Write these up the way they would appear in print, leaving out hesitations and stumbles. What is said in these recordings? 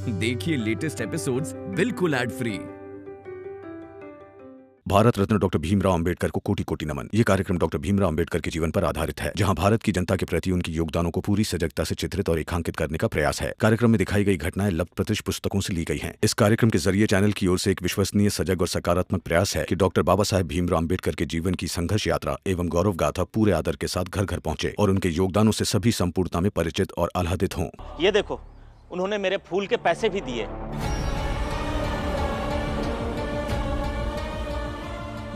देखिए latest episodes बिल्कुल ad free. Bharat Ratna doctor Bhimrao Ambedkar को कोटि कोटि नमन। ये कार्यक्रम डॉक्टर भीमराव अंबेडकर के जीवन पर आधारित है, जहां भारत की जनता के प्रति उनके योगदानों को पूरी सजगता से चित्रित और रेखांकित करने का प्रयास है। कार्यक्रम में दिखाई गई घटनाएं लब्ध पुस्तकों से ली गई हैं। इस कार्यक्रम के जरिए चैनल की ओर से एक विश्वसनीय, सजग और सकारात्मक प्रयास है कि डॉक्टर बाबा साहेब भीमराव अंबेडकर के जीवन की संघर्ष यात्रा एवं गौरव गाथा पूरे आदर के साथ घर घर पहुंचे और उनके योगदानों से सभी संपूर्णता में परिचित और आह्लादित हों। ये देखो, उन्होंने मेरे फूल के पैसे भी दिए।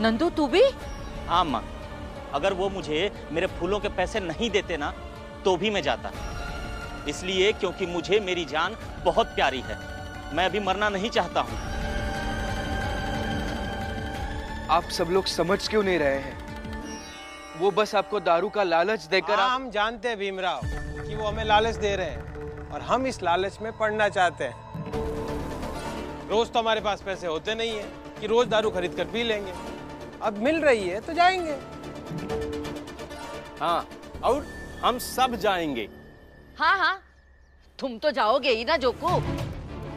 नंदू तू भी? हाँ माँ, अगर वो मुझे मेरे फूलों के पैसे नहीं देते ना तो भी मैं जाता, इसलिए क्योंकि मुझे मेरी जान बहुत प्यारी है। मैं अभी मरना नहीं चाहता हूँ। आप सब लोग समझ क्यों नहीं रहे हैं? वो बस आपको दारू का लालच देकर हम जानते हैं भीमराव कि वो हमें लालच दे रहे हैं और हम इस लालच में पड़ना चाहते हैं। रोज तो हमारे पास पैसे होते नहीं है कि रोज दारू खरीद कर पी लेंगे। अब मिल रही है तो जाएंगे। हाँ, और हम सब जाएंगे। हाँ हाँ, तुम तो जाओगे ही ना जोकू।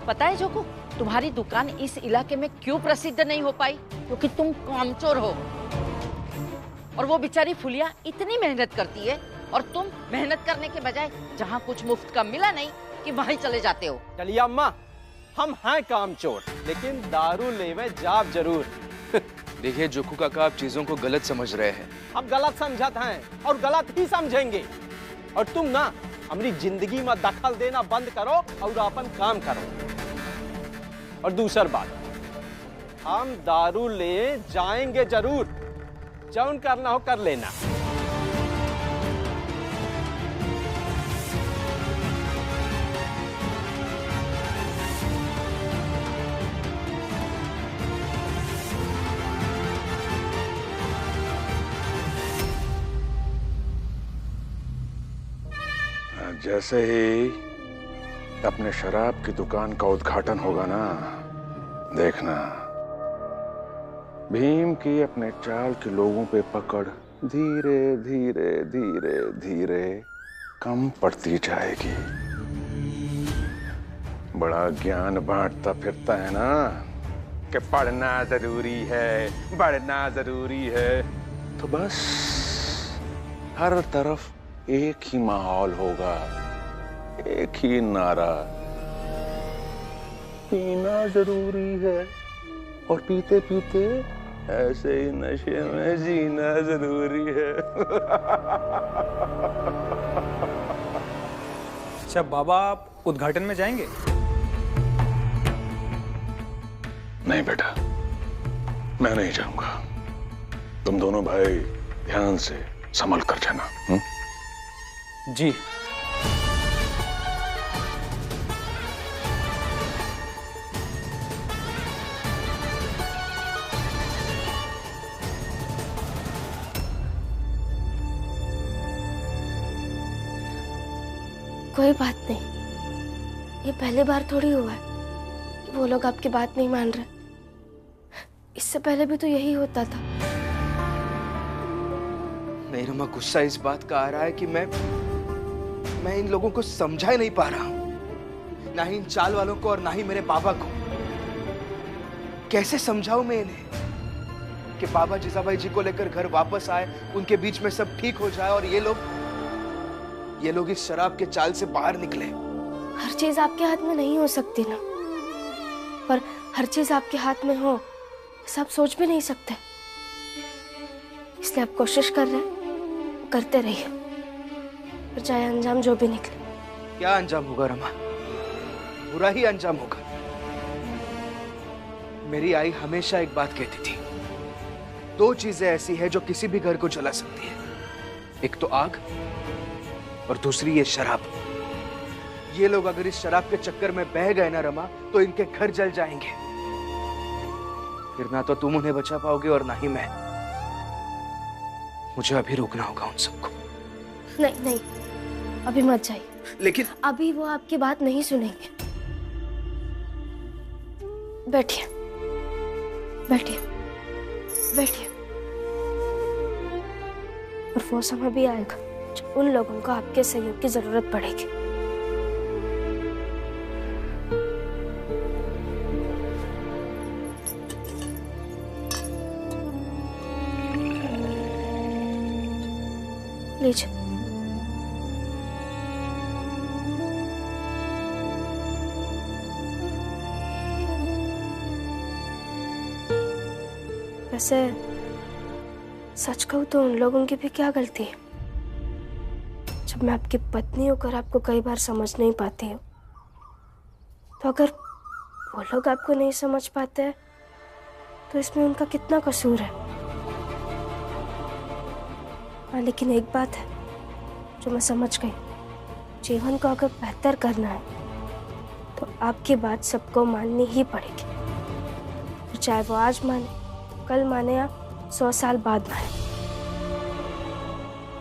पता है जोकू, तुम्हारी दुकान इस इलाके में क्यों प्रसिद्ध नहीं हो पाई? क्योंकि तुम कामचोर हो। और वो बेचारी फुलिया इतनी मेहनत करती है और तुम मेहनत करने के बजाय जहाँ कुछ मुफ्त का मिला नहीं कि वहीं चले जाते हो। चलिए अम्मा, हम हैं कामचोर, लेकिन दारू लेवे जाब जरूर। देखिए जोकू काका, आप चीजों को गलत समझ रहे हैं। हम गलत समझत हैं और गलत ही समझेंगे। और तुम ना हमारी जिंदगी में दखल देना बंद करो और अपन काम करो। और दूसरी बात, हम दारू ले जाएंगे जरूर, जौन करना हो कर लेना। जैसे ही अपने शराब की दुकान का उद्घाटन होगा ना, देखना भीम की अपने चाल के लोगों पे पकड़ धीरे धीरे धीरे धीरे कम पड़ती जाएगी। बड़ा ज्ञान बांटता फिरता है ना कि पढ़ना जरूरी है, बढ़ना जरूरी है। तो बस हर तरफ एक ही माहौल होगा, एक ही नारा, पीना जरूरी है और पीते पीते ऐसे ही नशे में जीना जरूरी है। अच्छा बाबा, आप उद्घाटन में जाएंगे? नहीं बेटा, मैं नहीं जाऊंगा। तुम दोनों भाई ध्यान से संभल कर जाना। जी। कोई बात नहीं, ये पहली बार थोड़ी हुआ है कि वो लोग आपकी बात नहीं मान रहे। इससे पहले भी तो यही होता था। नहीं रमा, गुस्सा इस बात का आ रहा है कि मैं इन लोगों को समझा ही नहीं पा रहा हूं, ना ही इन चाल वालों को और ना ही मेरे बाबा को। कैसे समझाऊं मैं इन्हें कि बाबा जीजाबाई जी को लेकर घर वापस आए, उनके बीच में सब ठीक हो जाए और ये लोग इस शराब के चाल से बाहर निकले। हर चीज आपके हाथ में नहीं हो सकती ना, पर हर चीज आपके हाथ में हो सब सोच भी नहीं सकते। इसलिए आप कोशिश कर रहे हैं, करते रहिए, और चाहे अंजाम जो भी निकले। क्या अंजाम होगा रमा? बुरा ही अंजाम होगा। मेरी आई हमेशा एक बात कहती थी, दो चीजें ऐसी है जो किसी भी घर को जला सकती है, एक तो आग और दूसरी ये शराब। ये लोग अगर इस शराब के चक्कर में बह गए ना रमा, तो इनके घर जल जाएंगे। फिर ना तो तुम उन्हें बचा पाओगे और ना ही मैं। मुझे अभी रोकना होगा उन सबको। नहीं नहीं, अभी मत जाइए। लेकिन अभी वो आपकी बात नहीं सुनेंगे। बैठिए बैठिए बैठिए। और वो समय भी आएगा जब उन लोगों को आपके सहयोग की जरूरत पड़ेगी। लीजिए। वैसे सच कहूं तो उन लोगों की भी क्या गलती है? जब मैं आपकी पत्नी होकर आपको कई बार समझ नहीं पाती हूँ, तो अगर वो लोग आपको नहीं समझ पाते हैं तो इसमें उनका कितना कसूर है? हाँ, लेकिन एक बात है जो मैं समझ गई, जीवन को अगर बेहतर करना है तो आपकी बात सबको माननी ही पड़ेगी, फिर चाहे वो आज माने, कल माने या 100 साल बाद माने।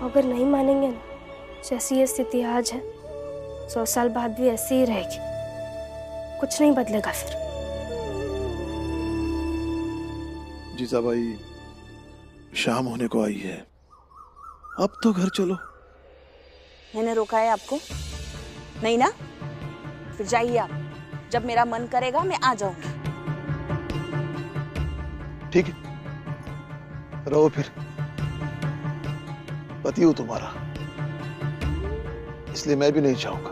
अगर नहीं मानेंगे ना, जैसी ये स्थिति आज है 100 साल बाद भी ऐसी ही रहेगी, कुछ नहीं बदलेगा फिर। जीजाबाई, शाम होने को आई है, अब तो घर चलो। मैंने रोका है आपको? नहीं ना? फिर जाइए आप, जब मेरा मन करेगा मैं आ जाऊंगी। ठीक है, रहो फिर। पति हूं तुम्हारा, इसलिए मैं भी नहीं चाहूंगा,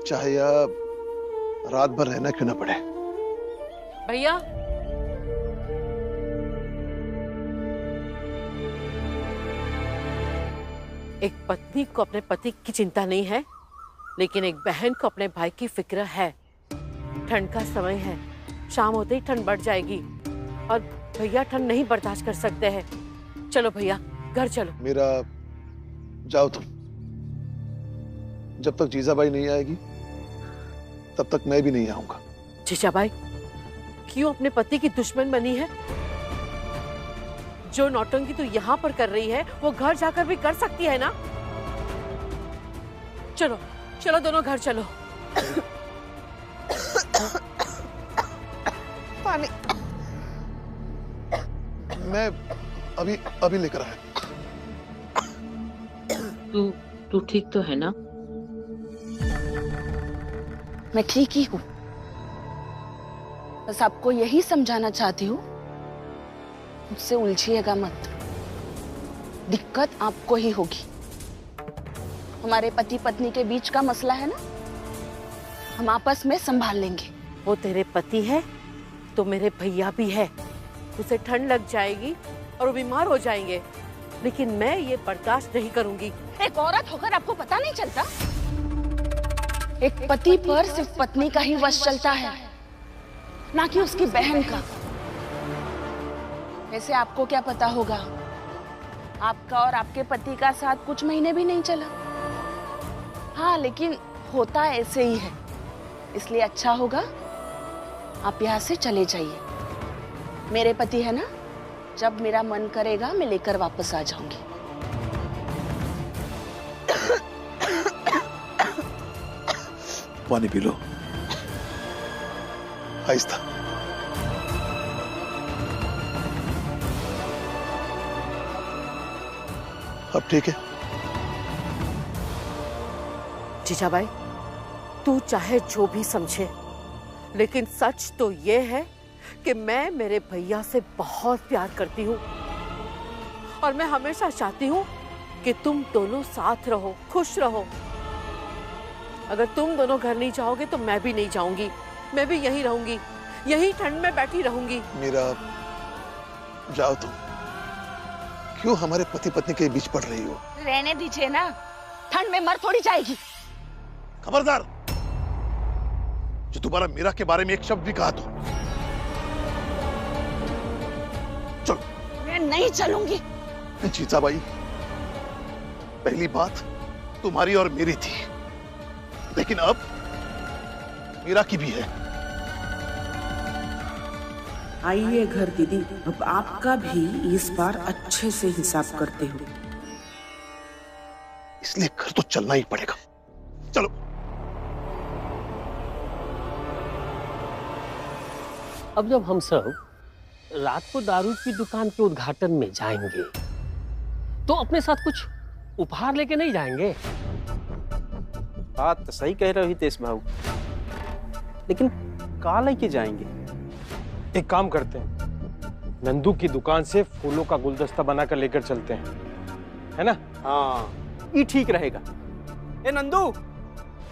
चाहे आप रात भर रहना क्यों ना पड़े। भैया, एक पत्नी को अपने पति की चिंता नहीं है, लेकिन एक बहन को अपने भाई की फिक्र है। ठंड का समय है, शाम होते ही ठंड बढ़ जाएगी और भैया ठंड नहीं बर्दाश्त कर सकते हैं। चलो भैया, घर चलो। मेरा जाओ तुम, जब तक जीजाबाई नहीं आएगी तब तक मैं भी नहीं आऊंगा। जीजाबाई क्यों अपने पति की दुश्मन बनी है? जो नौटंकी तू यहाँ पर कर रही है वो घर जाकर भी कर सकती है ना। चलो चलो दोनों घर चलो। पानी मैं अभी लेकर आया। तू ठीक तो है ना? मैं ठीक ही हूँ, बस आपको यही समझाना चाहती हूँ, मुझसे उलझिएगा मत, दिक्कत आपको ही होगी। हमारे पति पत्नी के बीच का मसला है ना, हम आपस में संभाल लेंगे। वो तेरे पति है तो मेरे भैया भी है। उसे ठंड लग जाएगी और वो बीमार हो जाएंगे, लेकिन मैं ये बर्दाश्त नहीं करूंगी। एक औरत होकर आपको पता नहीं चलता? एक पति पर सिर्फ पत्नी का ही वश चलता है, ना कि उसकी बहन का। वैसे आपको क्या पता होगा, आपका और आपके पति का साथ कुछ महीने भी नहीं चला। हाँ, लेकिन होता ऐसे ही है, इसलिए अच्छा होगा आप यहाँ से चले जाइए। मेरे पति है ना, जब मेरा मन करेगा मैं लेकर वापस आ जाऊंगी। पानी पी लो, आहिस्ता। अब ठीक है? जीजाबाई, तू चाहे जो भी समझे, लेकिन सच तो ये है कि मैं मेरे भैया से बहुत प्यार करती हूँ और मैं हमेशा चाहती हूँ कि तुम दोनों साथ रहो, खुश रहो। अगर तुम दोनों घर नहीं जाओगे तो मैं भी नहीं जाऊंगी, मैं भी यहीं रहूंगी, यहीं ठंड में बैठी रहूंगी। मेरा जाओ तुम, क्यों हमारे पति पत्नी के बीच पड़ रही हो? रहने दीजिए ना, ठंड में मर थोड़ी जाएगी। खबरदार, जो दोबारा मीरा के बारे में एक शब्द भी कहा तो चलो। मैं नहीं चलूंगी। जीजाबाई, पहली बात तुम्हारी और मेरी थी, लेकिन अब मीरा की भी है। आइए घर दीदी, अब आपका भी इस बार अच्छे से हिसाब करते हो। इसलिए घर तो चलना ही पड़ेगा, चलो। अब जब हम सब रात को दारू की दुकान के उद्घाटन में जाएंगे तो अपने साथ कुछ उपहार लेके नहीं जाएंगे? बात तो सही कह रहे हो हितेश भाऊ, लेकिन का लेके जाएंगे? एक काम करते हैं, नंदू की दुकान से फूलों का गुलदस्ता बनाकर लेकर चलते हैं। है ना? हाँ, ये ठीक रहेगा। ए नंदू,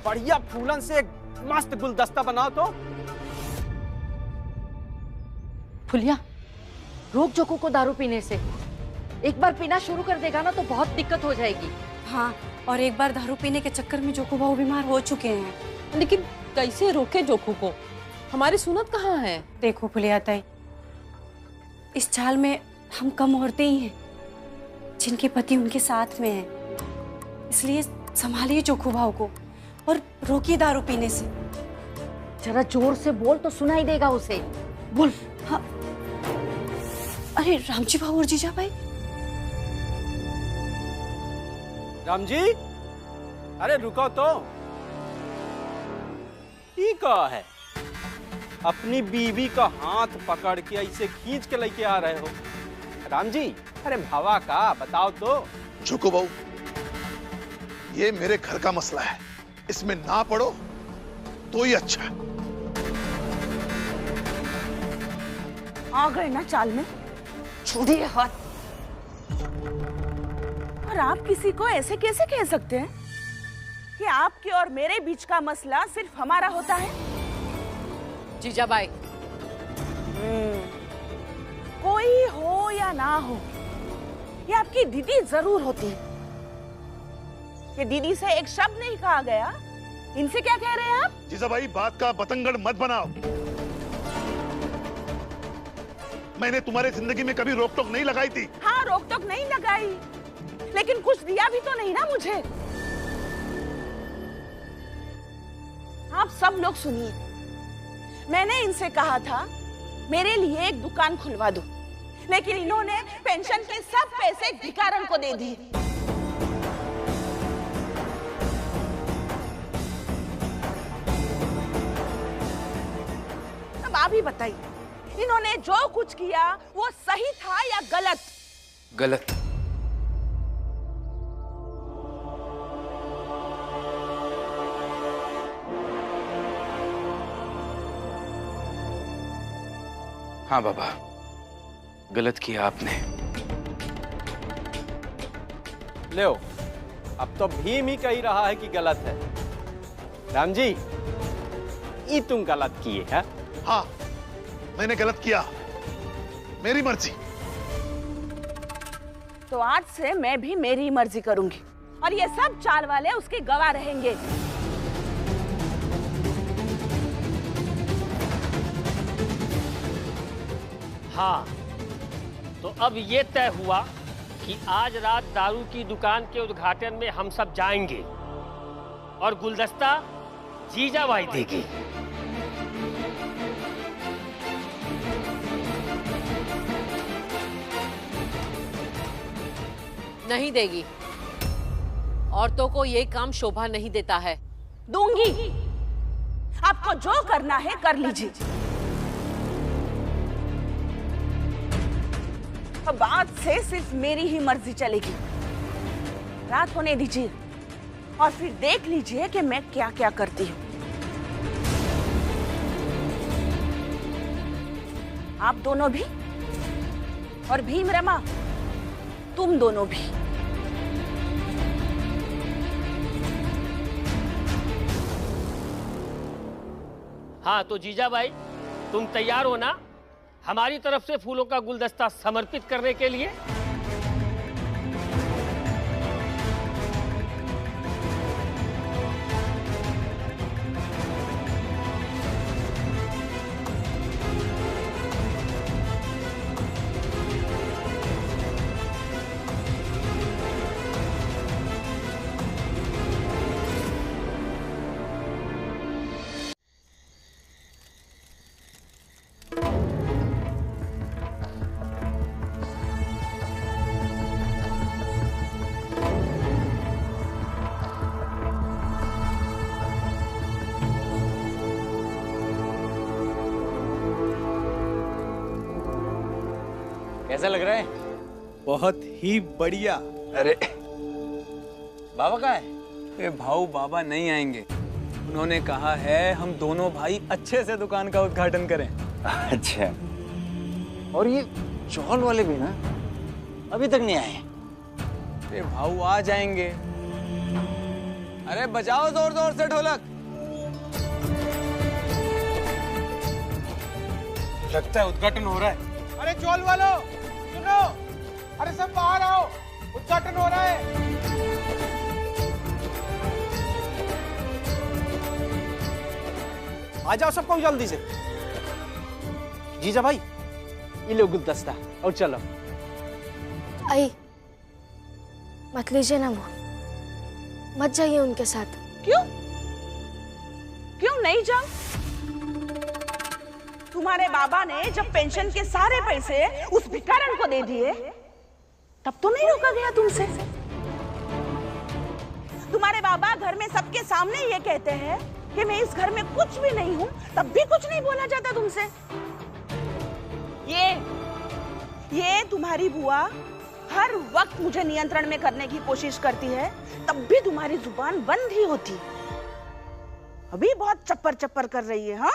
बढ़िया फूलन से एक मस्त गुलदस्ता बनाओ तो। फुलिया, रोक जोकू को दारू पीने से। एक बार पीना शुरू कर देगा ना तो बहुत दिक्कत हो जाएगी। हाँ, और एक बार दारू पीने के चक्कर में जोकू बाबू बीमार हो चुके हैं। लेकिन कैसे रोके जोकू को? हमारी सुनत कहाँ है? देखो फुलिया ताई, इस चाल में हम कम औरतें ही हैं जिनके पति उनके साथ में हैं। इसलिए संभालिए जोकू भाव को और रोकिए दारू पीने से। जरा जोर से बोल तो सुनाई देगा उसे। बोल। हाँ। अरे रामजी भाऊ और जीजा भाई। रामजी, अरे रुको तो। ठीक है, अपनी बीवी का हाथ पकड़ के ऐसे खींच के लेके आ रहे हो। रामजी, अरे भावा का बताओ तो। झुको बहू, ये मेरे घर का मसला है, इसमें ना पड़ो तो ही अच्छा। आ गए ना चाल में? छोड़िए हाथ। और आप किसी को ऐसे कैसे कह सकते हैं कि आपके और मेरे बीच का मसला सिर्फ हमारा होता है? जीजाबाई, कोई हो या ना हो, ये आपकी दीदी जरूर होती है। कि दीदी से एक शब्द नहीं कहा गया, इनसे क्या कह रहे हैं आप? जीजाबाई, बात का बतंगड़ मत बनाओ। मैंने तुम्हारी जिंदगी में कभी रोक टोक नहीं लगाई थी। हाँ, रोक टोक नहीं लगाई, लेकिन कुछ दिया भी तो नहीं ना मुझे। आप सब लोग सुनिए, मैंने इनसे कहा था मेरे लिए एक दुकान खुलवा दो, लेकिन इन्होंने पेंशन के सब पैसे भिखारन को दे दिए। अब आप ही बताइए, इन्होंने जो कुछ किया वो सही था या गलत? गलत। हाँ बाबा, गलत किया आपने। लो, अब तो भीम ही कह रहा है कि गलत है। राम जी, ये तुम गलत किए हैं? हाँ, मैंने गलत किया, मेरी मर्जी। तो आज से मैं भी मेरी मर्जी करूंगी और ये सब चाल वाले उसके गवाह रहेंगे। हाँ, तो अब ये तय हुआ कि आज रात दारू की दुकान के उद्घाटन में हम सब जाएंगे और गुलदस्ता जीजाबाई देगी। नहीं देगी। औरतों को ये काम शोभा नहीं देता है। दूंगी, आपको जो करना है कर लीजिए। अब आज से सिर्फ मेरी ही मर्जी चलेगी। रात होने दीजिए और फिर देख लीजिए कि मैं क्या क्या करती हूँ। आप दोनों भी और भीम रमा, तुम दोनों भी। हाँ, तो जीजाबाई, तुम तैयार हो ना हमारी तरफ से फूलों का गुलदस्ता समर्पित करने के लिए? कैसा लग रहा है? बहुत ही बढ़िया। अरे बाबा कहाँ है? अरे भाऊ, बाबा नहीं आएंगे। उन्होंने कहा है हम दोनों भाई अच्छे से दुकान का उद्घाटन करें। अच्छा, और ये चौल वाले भी ना अभी तक नहीं आए। अरे भाऊ आ जाएंगे। अरे बजाओ जोर जोर से ढोलक। लगता है उद्घाटन हो रहा है। अरे चौल वालों सुनो, अरे सब बाहर आओ, उद्घाटन हो रहा है। आ जाओ सबको जल्दी से। जीजा भाई ये लो गुलदस्ता और चलो। आई मत लीजिए ना वो, मत जाइए उनके साथ। क्यों क्यों नहीं जाओ? तुम्हारे बाबा ने जब पेंशन के सारे पैसे उस भिखारन को दे दिए तब तो नहीं रोका गया तुमसे। तुम्हारे बाबा घर में सबके सामने ये कहते हैं कि मैं इस घर में कुछ भी नहीं हूं, तब भी कुछ नहीं बोला जाता तुमसे। ये तुम्हारी बुआ हर वक्त मुझे नियंत्रण में करने की कोशिश करती है, तब भी तुम्हारी जुबान बंद ही होती। अभी बहुत चप्पर चप्पर कर रही है। हाँ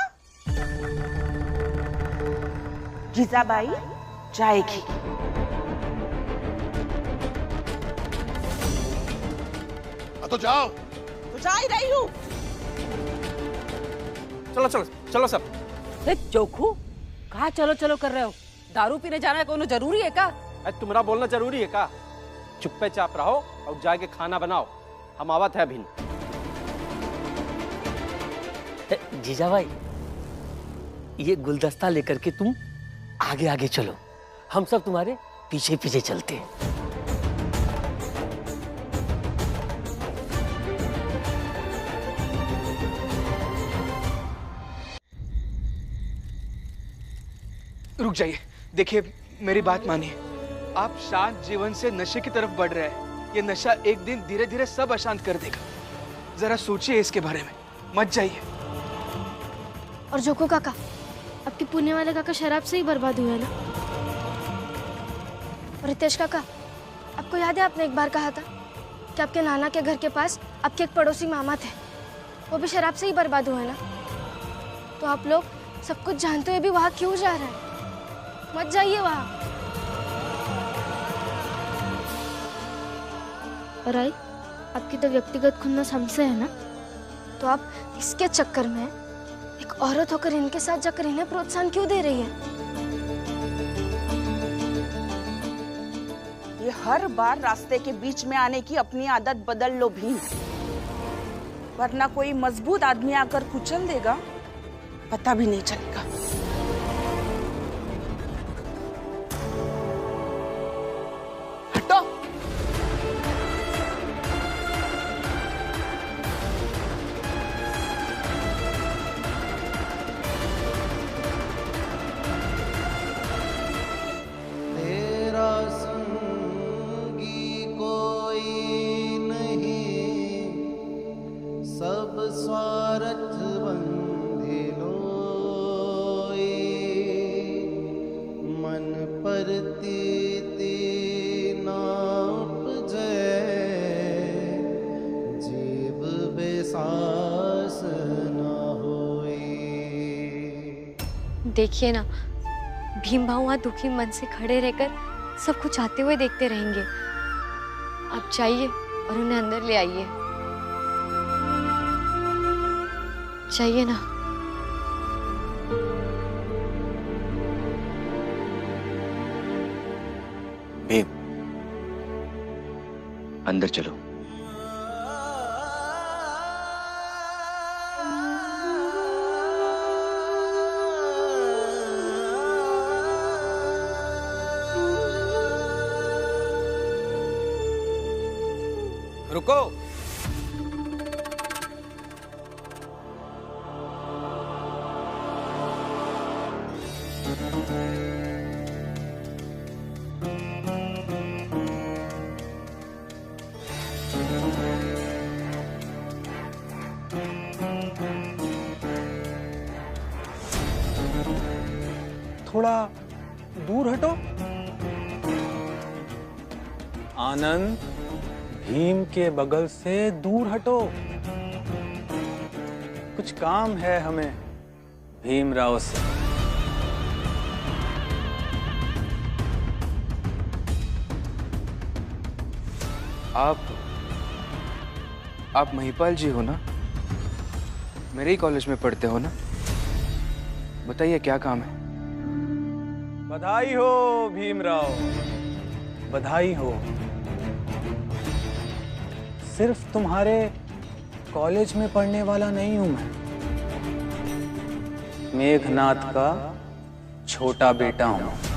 जीजाबाई जाएगी। तो जाओ। तो जा ही रही हूँ। चलो चलो चलो सब। जोखू कहाँ चलो चलो कर रहे हो? दारू पीने जाना है कोनो जरूरी है का? तुम्हारा बोलना जरूरी है का? चुप्पे चाप रहो और जाके खाना बनाओ, हम आवत है अभी। जीजा भाई ये गुलदस्ता लेकर के तुम आगे आगे चलो, हम सब तुम्हारे पीछे पीछे चलते हैं। रुक जाइए, देखिए मेरी बात मानिए। आप शांत जीवन से नशे की तरफ बढ़ रहे हैं। ये नशा एक दिन धीरे धीरे सब अशांत कर देगा। जरा सोचिए इसके बारे में, मत जाइए। और जोको काका, आपके पुण्य वाले काका शराब से ही बर्बाद हुए ना। और रितेश काका, आपको याद है आपने एक बार कहा था कि आपके नाना के घर के पास आपके एक पड़ोसी मामा थे, वो भी शराब से ही बर्बाद हुए ना। तो आप लोग सब कुछ जानते हुए भी वहां क्यों जा रहे हैं? मत जाइए वहां। और आई, आपकी तो व्यक्तिगत खुन्नस हमसे है ना, तो आप इसके चक्कर में एक औरत होकर इनके साथ जाकर इन्हें प्रोत्साहन क्यों दे रही है? ये हर बार रास्ते के बीच में आने की अपनी आदत बदल लो भीम, वरना कोई मजबूत आदमी आकर कुचल देगा, पता भी नहीं चलेगा। हटो। तेरा संगी कोई नहीं, सब स्वार्थ बंधि लोई, मन परतीति नाप जय, जीव बेसास न होई। देखिए ना, भीम भाऊ वहाँ दुखी मन से खड़े रहकर सब कुछ आते हुए देखते रहेंगे। आप जाइए और उन्हें अंदर ले आइए। चाहिए ना। भीम, अंदर चलो। रुको। थोड़ा दूर हटो। आनंद, भीम के बगल से दूर हटो, कुछ काम है हमें भीमराव से। आप महिपाल जी हो ना? मेरे ही कॉलेज में पढ़ते हो ना? बताइए क्या काम है? बधाई हो भीमराव, बधाई हो। सिर्फ तुम्हारे कॉलेज में पढ़ने वाला नहीं हूं मैं, मेघनाथ का छोटा बेटा हूं।